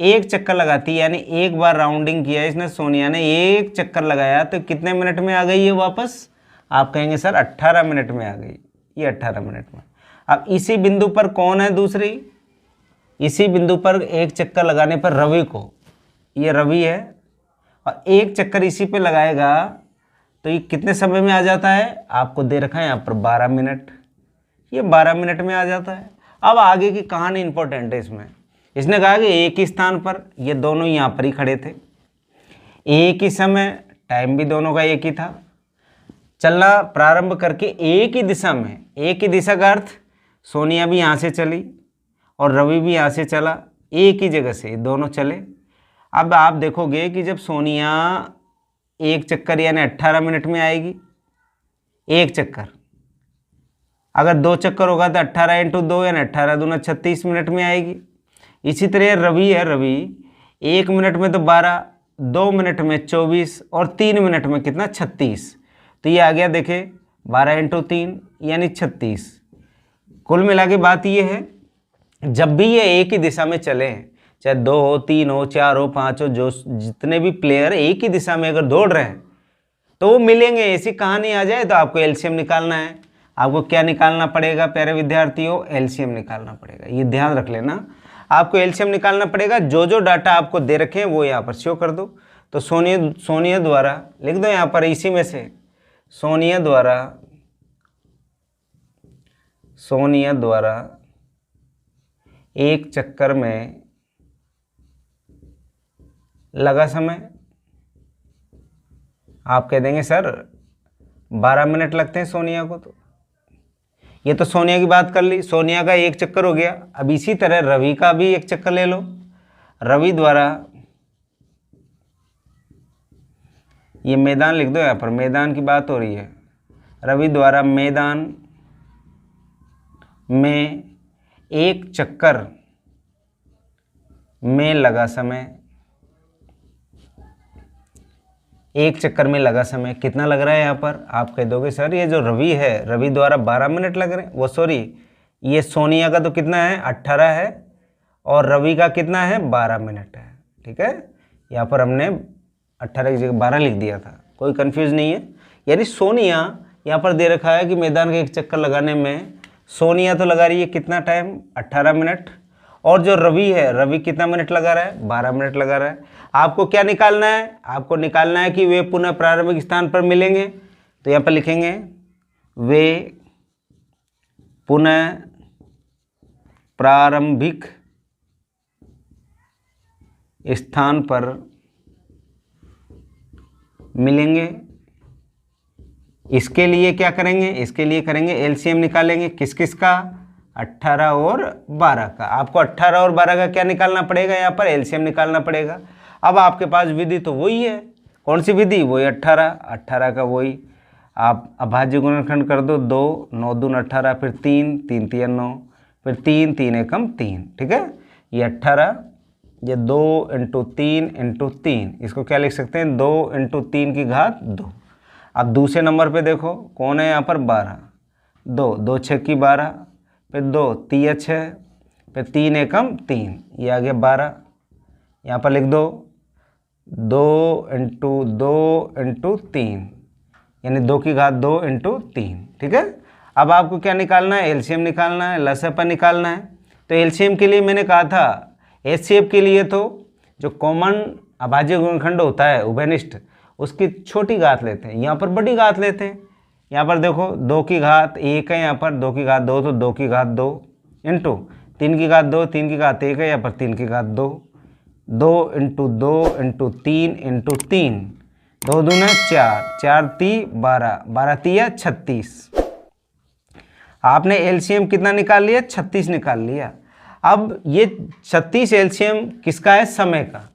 एक चक्कर लगाती है, यानी एक बार राउंडिंग किया इसने, सोनिया ने एक चक्कर लगाया, तो कितने मिनट में आ गई ये वापस? आप कहेंगे सर 18 मिनट में आ गई, ये 18 मिनट में। अब इसी बिंदु पर कौन है दूसरी? इसी बिंदु पर एक चक्कर लगाने पर रवि को, ये रवि है, और एक चक्कर इसी पे लगाएगा तो ये कितने समय में आ जाता है? आपको दे रखा है यहाँ पर 12 मिनट, ये 12 मिनट में आ जाता है। अब आगे की कहानी इंपॉर्टेंट है इसमें। इसने कहा कि एक ही स्थान पर, ये दोनों यहाँ पर ही खड़े थे, एक ही समय, टाइम भी दोनों का एक ही था, चलना प्रारंभ करके एक ही दिशा में, एक ही दिशा का अर्थ सोनिया भी यहाँ से चली और रवि भी यहाँ से चला, एक ही जगह से दोनों चले। अब आप देखोगे कि जब सोनिया एक चक्कर यानी 18 मिनट में आएगी, एक चक्कर, अगर 2 चक्कर होगा तो 18 इंटू 2 यानी 18 दूना 36 मिनट में आएगी। इसी तरह रवि है, रवि 1 मिनट में तो 12, 2 मिनट में 24 और 3 मिनट में कितना? 36। तो ये आ गया देखे 12 इंटू 3 यानी 36। कुल मिला के बात ये है, जब भी ये एक ही दिशा में चले, चाहे 2 हो, 3 हो, 4 हो, 5 हो, जो जितने भी प्लेयर एक ही दिशा में अगर दौड़ रहे हैं तो वो मिलेंगे। ऐसी कहानी आ जाए तो आपको एलसीएम निकालना है। आपको क्या निकालना पड़ेगा प्यारे विद्यार्थियों? एलसीएम निकालना पड़ेगा, ये ध्यान रख लेना। आपको एलसीएम निकालना पड़ेगा। जो जो डाटा आपको दे रखे हैं वो यहाँ पर शो कर दो। तो सोनिया द्वारा लिख दो यहाँ पर, इसी में से सोनिया द्वारा एक चक्कर में लगा समय, आप कह देंगे सर 12 मिनट लगते हैं सोनिया को। तो ये तो सोनिया की बात कर ली, सोनिया का एक चक्कर हो गया। अब इसी तरह रवि का भी एक चक्कर ले लो। रवि द्वारा, ये मैदान लिख दो यहाँ पर, मैदान की बात हो रही है। रवि द्वारा मैदान में एक चक्कर में लगा समय, एक चक्कर में लगा समय कितना लग रहा है यहाँ पर? आप कह दोगे सर ये जो रवि है, रवि द्वारा 12 मिनट लग रहे हैं, वो सॉरी ये सोनिया का तो कितना है? 18 है, और रवि का कितना है? 12 मिनट है। ठीक है, यहाँ पर हमने 18 की जगह 12 लिख दिया था, कोई कंफ्यूज नहीं है। यानी सोनिया यहाँ पर दे रखा है कि मैदान का एक चक्कर लगाने में सोनिया तो लगा रही है कितना टाइम? 18 मिनट। और जो रवि है, रवि कितना मिनट लगा रहा है? 12 मिनट लगा रहा है। आपको क्या निकालना है? आपको निकालना है कि वे पुनः प्रारंभिक स्थान पर मिलेंगे। तो यहाँ पर लिखेंगे वे पुनः प्रारंभिक स्थान पर मिलेंगे। इसके लिए क्या करेंगे? इसके लिए करेंगे एलसीएम निकालेंगे। किस किस का? 18 और 12 का। आपको 18 और 12 का क्या निकालना पड़ेगा? यहाँ पर एलसीएम निकालना पड़ेगा। अब आपके पास विधि तो वही है। कौन सी विधि? वही 18 का वही। आप अभाज्य गुणनखंड कर दो, 2 9 दून 18, फिर 3 3 3 9, फिर 3 3 एकम 3। ठीक है, ये 18, ये 2 इंटू 3 इंटू 3, इसको क्या लिख सकते हैं? 2 इंटू 3 की घात 2। अब दूसरे नंबर पे देखो कौन है यहाँ पर? 12, 2 2 6 की 12, फिर 2 3 6, फिर 3 एकम 3, ये आ गया 12। यहाँ पर लिख दो 2 इंटू 3 यानी 2 की घात 2 इंटू 3। ठीक है, अब आपको क्या निकालना है? एलसीएम निकालना है, लसापा निकालना है। तो एलसीएम के लिए मैंने कहा था, एचसीएफ के लिए तो जो कॉमन अभाज्य गुणनखंड होता है उभयनिष्ठ, उसकी छोटी घात लेते हैं, यहाँ पर बड़ी घात लेते हैं। यहाँ पर देखो 2 की घात 1 है, यहाँ पर 2 की घात 2, तो 2 की घात 2 इंटू 3 की घात 2, 3 की घात 1 है, यहाँ पर 3 की घात 2, 2 इंटू 2 इंटू 3 इंटू 3, 2 दूना 4, 4 ती 12, 12 तिया 36। आपने एलसीएम कितना निकाल लिया? 36 निकाल लिया। अब ये 36 एलसीएम किसका है? समय का।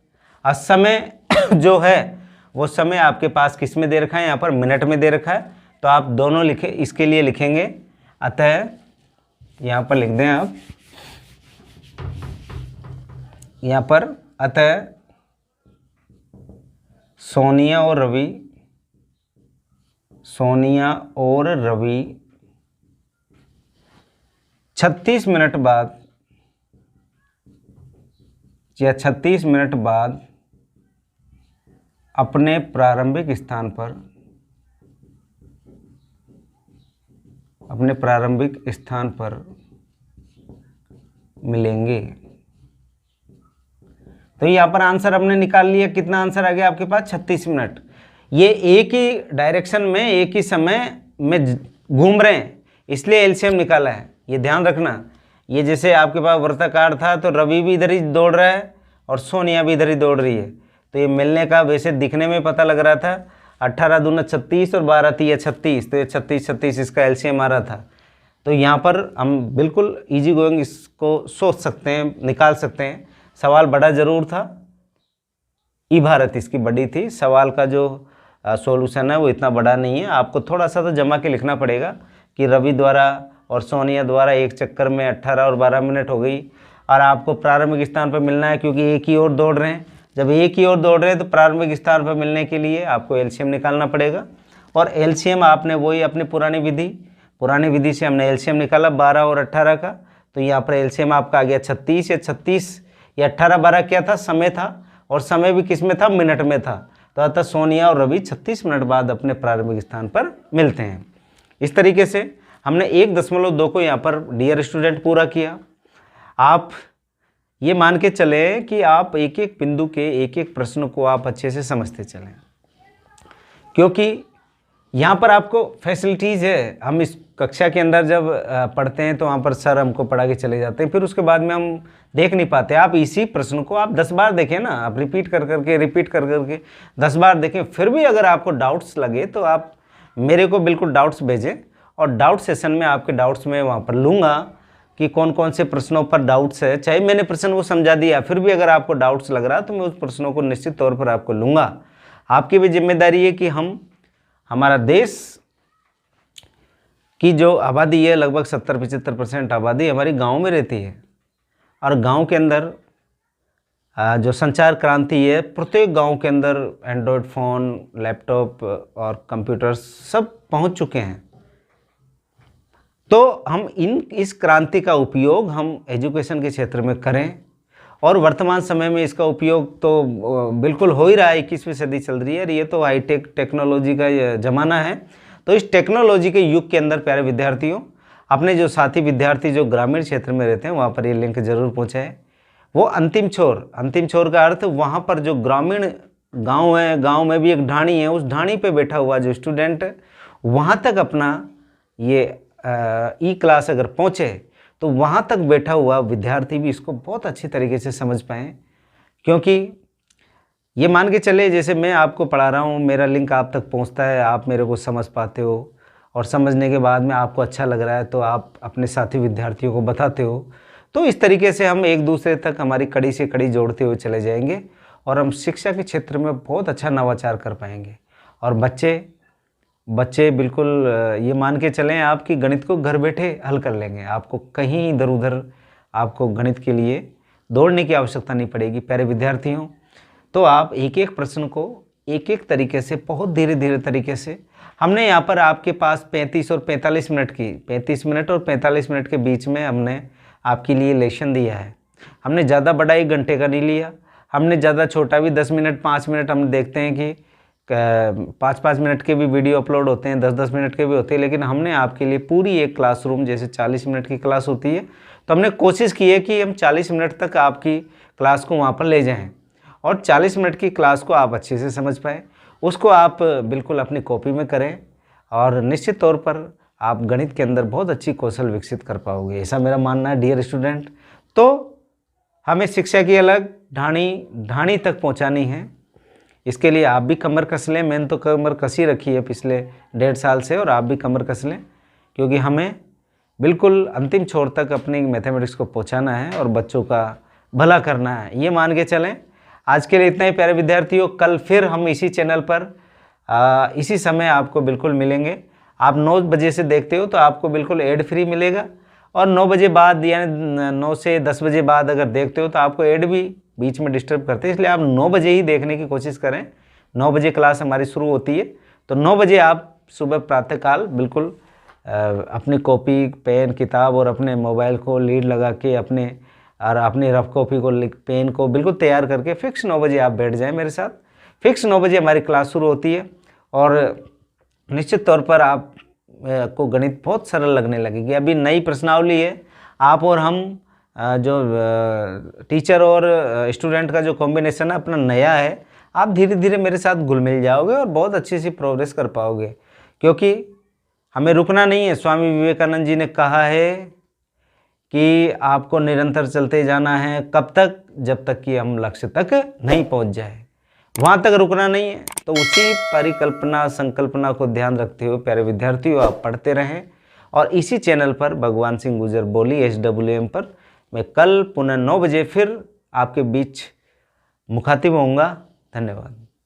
और समय जो है वो समय आपके पास किस में दे रखा है? यहाँ पर मिनट में दे रखा है। तो आप दोनों लिखे, इसके लिए लिखेंगे, अतः यहाँ पर लिख दें आप, यहाँ पर अतः सोनिया और रवि 36 मिनट बाद या 36 मिनट बाद अपने प्रारंभिक स्थान पर मिलेंगे। तो यहाँ पर आंसर हमने निकाल लिया। कितना आंसर आ गया आपके पास? 36 मिनट। ये एक ही डायरेक्शन में एक ही समय में घूम रहे हैं, इसलिए एलसीएम निकाला है। ये ध्यान रखना। ये जैसे आपके पास वृत्ताकार था तो रवि भी इधर ही दौड़ रहा है और सोनिया भी इधर ही दौड़ रही है, तो ये मिलने का वैसे दिखने में पता लग रहा था। 18 दूना 36 और 12 3 36, तो ये 36 इसका एलसीएम आ रहा था। तो यहाँ पर हम बिल्कुल इजी गोइंग इसको सोच सकते हैं, निकाल सकते हैं। सवाल बड़ा ज़रूर था, ई भारत इसकी बड़ी थी। सवाल का जो सॉल्यूशन है वो इतना बड़ा नहीं है। आपको थोड़ा सा तो जमा के लिखना पड़ेगा कि रवि द्वारा और सोनिया द्वारा एक चक्कर में 18 और 12 मिनट हो गई, और आपको प्रारंभिक स्थान पर मिलना है क्योंकि एक ही ओर दौड़ रहे हैं। जब एक ही ओर दौड़ रहे हैं तो प्रारंभिक स्थान पर मिलने के लिए आपको एलसीएम निकालना पड़ेगा। और एलसीएम आपने वही अपनी पुरानी विधि से हमने एलसीएम निकाला 12 और 18 का। तो यहाँ पर एलसीएम आपका आ गया 36। या 36 या 18 12 क्या था? समय था, और समय भी किस में था? मिनट में था। तो अतः सोनिया और रवि 36 मिनट बाद अपने प्रारंभिक स्थान पर मिलते हैं। इस तरीके से हमने 1.2 को यहाँ पर डियर स्टूडेंट पूरा किया। आप ये मान के चले कि आप एक एक बिंदु के एक एक प्रश्न को आप अच्छे से समझते चलें, क्योंकि यहाँ पर आपको फैसिलिटीज़ है। हम इस कक्षा के अंदर जब पढ़ते हैं तो वहाँ पर सर हमको पढ़ा के चले जाते हैं, फिर उसके बाद में हम देख नहीं पाते। आप इसी प्रश्न को आप 10 बार देखें ना, आप रिपीट कर करके 10 बार देखें। फिर भी अगर आपको डाउट्स लगे तो आप मेरे को बिल्कुल डाउट्स भेजें, और डाउट सेशन में आपके डाउट्स में वहाँ पर लूँगा कि कौन कौन से प्रश्नों पर डाउट्स है। चाहे मैंने प्रश्न वो समझा दिया, फिर भी अगर आपको डाउट्स लग रहा तो मैं उस प्रश्नों को निश्चित तौर पर आपको लूँगा। आपकी भी जिम्मेदारी है कि हमारा देश की जो आबादी है, लगभग 70-75% आबादी हमारी गाँव में रहती है, और गाँव के अंदर जो संचार क्रांति है, प्रत्येक गांव के अंदर एंड्रॉयड फ़ोन, लैपटॉप और कंप्यूटर्स सब पहुंच चुके हैं। तो हम इस क्रांति का उपयोग हम एजुकेशन के क्षेत्र में करें, और वर्तमान समय में इसका उपयोग तो बिल्कुल हो ही रहा है। 21वीं सदी चल रही है और ये तो हाईटेक टेक्नोलॉजी का ज़माना है। तो इस टेक्नोलॉजी के युग के अंदर प्यारे विद्यार्थियों, अपने जो साथी विद्यार्थी जो ग्रामीण क्षेत्र में रहते हैं वहाँ पर ये लिंक जरूर पहुँचाएँ। वो अंतिम छोर का अर्थ वहाँ पर जो ग्रामीण गांव है, गांव में भी एक ढाणी है, उस ढाणी पे बैठा हुआ जो स्टूडेंट वहाँ तक अपना ये ई क्लास अगर पहुँचे तो वहाँ तक बैठा हुआ विद्यार्थी भी इसको बहुत अच्छी तरीके से समझ पाएँ। क्योंकि ये मान के चले जैसे मैं आपको पढ़ा रहा हूँ, मेरा लिंक आप तक पहुँचता है, आप मेरे को समझ पाते हो, और समझने के बाद में आपको अच्छा लग रहा है तो आप अपने साथी विद्यार्थियों को बताते हो। तो इस तरीके से हम एक दूसरे तक हमारी कड़ी से कड़ी जोड़ते हुए चले जाएंगे, और हम शिक्षा के क्षेत्र में बहुत अच्छा नवाचार कर पाएंगे। और बच्चे बिल्कुल ये मान के चलें आपकी गणित को घर बैठे हल कर लेंगे। आपको कहीं इधर उधर आपको गणित के लिए दौड़ने की आवश्यकता नहीं पड़ेगी। प्यारे विद्यार्थियों, तो आप एक एक प्रश्न को एक एक तरीके से, बहुत धीरे धीरे तरीके से, हमने यहाँ पर आपके पास 35 और 45 मिनट की 35 मिनट और 45 मिनट के बीच में हमने आपके लिए लेसन दिया है। हमने ज़्यादा बड़ा 1 घंटे का नहीं लिया, हमने ज़्यादा छोटा भी 10 मिनट 5 मिनट, हम देखते हैं कि 5-5 मिनट के भी वीडियो अपलोड होते हैं, 10-10 मिनट के भी होते हैं, लेकिन हमने आपके लिए पूरी एक क्लासरूम, जैसे 40 मिनट की क्लास होती है, तो हमने कोशिश की है कि हम 40 मिनट तक आपकी क्लास को वहाँ पर ले जाएँ, और 40 मिनट की क्लास को आप अच्छे से समझ पाएँ। उसको आप बिल्कुल अपनी कॉपी में करें, और निश्चित तौर पर आप गणित के अंदर बहुत अच्छी कौशल विकसित कर पाओगे, ऐसा मेरा मानना है डियर स्टूडेंट। तो हमें शिक्षा की अलग ढाणी तक पहुंचानी है। इसके लिए आप भी कमर कस लें। मैंने तो कमर कसी रखी है पिछले 1.5 साल से, और आप भी कमर कस लें, क्योंकि हमें बिल्कुल अंतिम छोर तक अपनी मैथमेटिक्स को पहुँचाना है और बच्चों का भला करना है। ये मान के चलें। आज के लिए इतना ही प्यारे विद्यार्थियों। कल फिर हम इसी चैनल पर इसी समय आपको बिल्कुल मिलेंगे। आप 9 बजे से देखते हो तो आपको बिल्कुल एड फ्री मिलेगा, और 9 बजे बाद यानी 9 से 10 बजे बाद अगर देखते हो तो आपको एड भी बीच में डिस्टर्ब करते हैं, इसलिए आप 9 बजे ही देखने की कोशिश करें। 9 बजे क्लास हमारी शुरू होती है, तो 9 बजे आप सुबह प्रातःकाल बिल्कुल अपनी कॉपी, पेन, किताब और अपने मोबाइल को लीड लगा के अपने और अपनी रफ कॉपी को पेन को बिल्कुल तैयार करके फिक्स 9 बजे आप बैठ जाएं मेरे साथ। फिक्स 9 बजे हमारी क्लास शुरू होती है और निश्चित तौर पर आप को गणित बहुत सरल लगने लगेगी। अभी नई प्रश्नावली है, आप और हम जो टीचर और स्टूडेंट का जो कॉम्बिनेशन है अपना नया है, आप धीरे धीरे मेरे साथ घुल मिल जाओगे और बहुत अच्छी सी प्रोग्रेस कर पाओगे, क्योंकि हमें रुकना नहीं है। स्वामी विवेकानंद जी ने कहा है कि आपको निरंतर चलते जाना है। कब तक? जब तक कि हम लक्ष्य तक नहीं पहुंच जाए, वहाँ तक रुकना नहीं है। तो उसी परिकल्पना संकल्पना को ध्यान रखते हुए प्यारे विद्यार्थियों आप पढ़ते रहें। और इसी चैनल पर भगवान सिंह गुर्जर बोली SWM पर मैं कल पुनः 9 बजे फिर आपके बीच मुखातिब होऊंगा। धन्यवाद।